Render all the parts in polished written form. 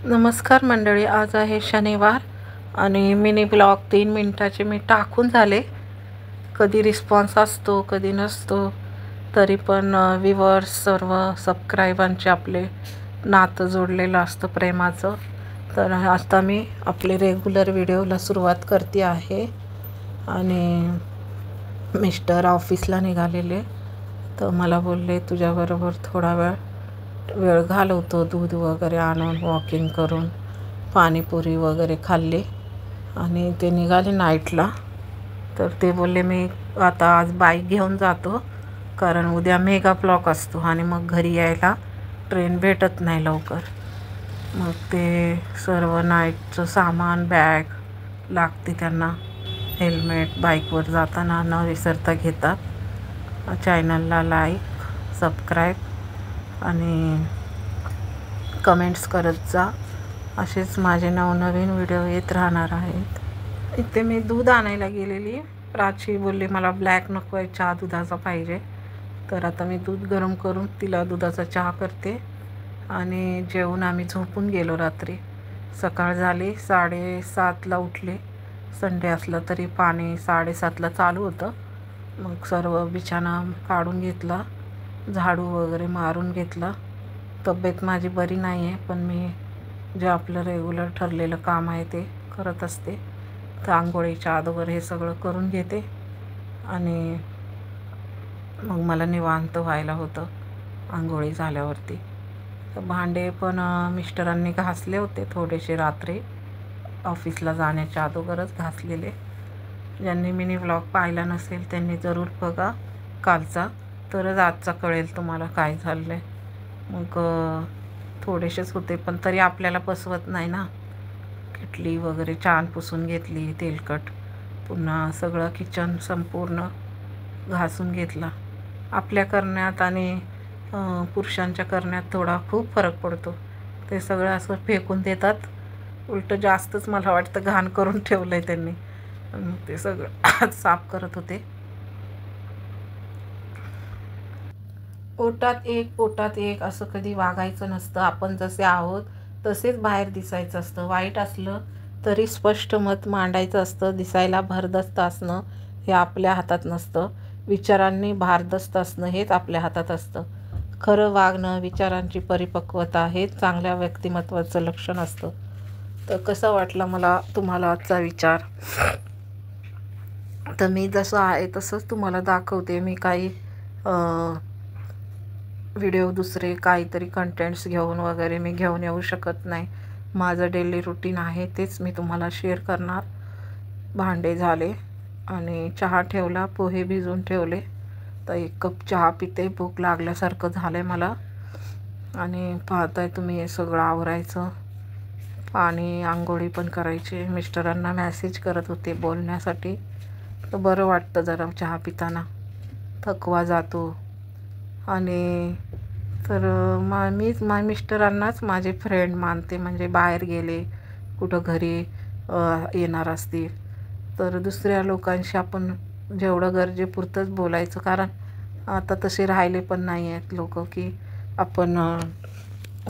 नमस्कार मंडळी, आज आहे शनिवार आणि मिनी ब्लॉग 3 मिनिटाचे मी टाकून झाले. कधी रिस्पॉन्स असतो कधी नसतो, तरी पण व्ह्यूअर्स सर्व सबस्क्रायबांचे आपले नातं जोडलेलं असतं प्रेमाचं. तर आता मी आपले रेग्युलर व्हिडिओला सुरुवात करते आहे. आणि मिस्टर ऑफिसला निघालेले, तर मला बोलले तुझ्याबरोबर थोडा वेळ घालवतो. दूध वगैरे आणून वॉकिंग करून पाणीपुरी वगैरे खाल्ली आणि ते निघाले नाईटला. तर ते बोलले मी आता आज बाईक घेऊन जातो, कारण उद्या मेगा ब्लॉक असतो आणि मग घरी यायला ट्रेन भेटत नाही लवकर. मग ते सर्व नाईटचं सामान, बॅग लागते त्यांना, हेल्मेट बाईकवर जाताना न विसरता घेतात. चॅनलला लाईक, सबस्क्राईब आणि कमेंट्स करत जा. असेच माझे नवनवीन व्हिडिओ येत राहणार आहेत. इथे मी दूध आणायला गेलेली. प्राची बोलली मला ब्लॅक नको आहे, चहा दुधाचा पाहिजे. तर आता मी दूध गरम करून तिला दुधाचा चहा करते. आणि जेवून आम्ही झोपून गेलो रात्री. सकाळ झाली, 7:30ला उठले. संडे असला तरी पाणी 7:30ला चालू होतं. मग सर्व बिछाना काढून घेतला, झाडू वगैरे मारून घेतला. तब्येत माझी बरी नाही आहे, पण मी जे आपलं रेग्युलर ठरलेलं काम आहे ते करत असते. तर आंघोळीच्या अगोदर हे सगळं करून घेते आणि मग मला निवांत व्हायला होतं आंघोळी झाल्यावरती. तर भांडे पण मिस्टरांनी घासले होते थोडेसे, रात्री ऑफिसला जाण्याच्या अगोदरच घासलेले. ज्यांनी मिनी व्लॉग पाहिला नसेल त्यांनी जरूर बघा कालचा, तरच आजचा कळेल तुम्हाला काय झालं आहे. मग थोडेसेच होते, पण तरी आपल्याला बसवत नाही ना. किटली वगैरे छान पुसून घेतली, तेलकट. पुन्हा सगळं किचन संपूर्ण घासून घेतला. आपल्या करण्यात आणि पुरुषांच्या करण्यात थोडा खूप फरक पडतो. ते सगळं असं फेकून देतात, उलटं जास्तच मला वाटतं घाण करून ठेवलं आहे त्यांनी. ते सगळं साफ करत होते. पोटात एक असं कधी वागायचं नसतं. आपण जसे आहोत तसेच बाहेर दिसायचं असतं. वाईट असलं तरी स्पष्ट मत मांडायचं असतं. दिसायला भरदस्त असणं हे आपल्या हातात नसतं. विचारांनी भारदस्त असणं हेच आपल्या हातात असतं. खरं वागणं, विचारांची परिपक्वता हेच चांगल्या व्यक्तिमत्वाचं लक्षण असतं. तर कसा वाटला मला तुम्हाला आजचा विचार? तर मी जसं आहे तसंच तुम्हाला दाखवते. मी काही व्हिडिओ दुसरे काहीतरी कंटेंट्स घेऊन वगैरे मी घेऊन येऊ शकत नाही. माझं डेली रुटीन आहे तेच मी तुम्हाला शेअर करणार. भांडे झाले आणि चहा ठेवला, पोहे भिजवून ठेवले. तर 1 कप चहा पिते, भूक लागल्यासारखं झालं आहे मला. आणि पाहताय तुम्ही हे सगळं आवरायचं, आणि आंघोळी पण करायची. मिस्टरांना मेसेज करत होते बोलण्यासाठी. तर बरं वाटतं जरा चहा पिताना, थकवा जातो. आणि तर मीच मिस्टरांनाच माझे फ्रेंड मानते. म्हणजे बाहेर गेले कुठं घरी येणार असतील तर दुसऱ्या लोकांशी आपण जेवढं गरजेपुरतंच बोलायचं. कारण आता तसे राहिले पण नाही आहेत लोक की आपण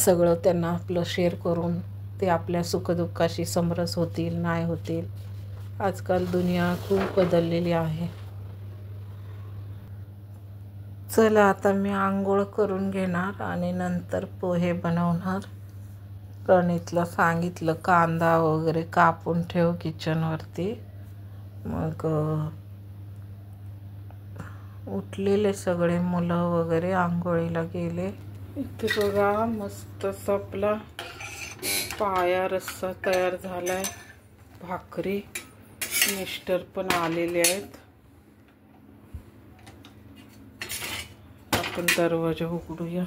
सगळं त्यांना आपलं शेअर करून ते आपल्या सुखदुःखाशी समरस होतील नाही होतील. आजकाल दुनिया खूप बदललेली आहे. चला आता मी आंघोळ करून घेणार आणि नंतर पोहे बनवणार. प्रणितला सांगितलं कांदा वगैरे कापून ठेव किचनवरती. मग उठलेले सगळे मुलं वगैरे आंघोळीला गेले. इथे बघा मस्त आपला पाया रस्सा तयार झालाय. भाकरी, मिस्टर पण आलेले आहेत. आपण दरवाजा उघडूया.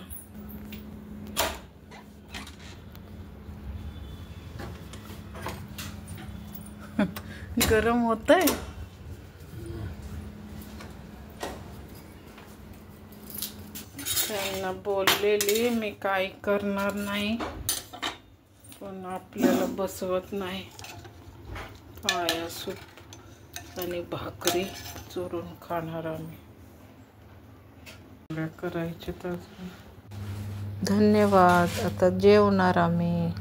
गरम होतंय. त्यांना बोललेली मी काही करणार नाही, पण आपल्याला बसवत नाही. पाया सूप आणि भाकरी चुरून खाणार आम्ही. करायचे तर धन्यवाद. आता जेवणार आम्ही.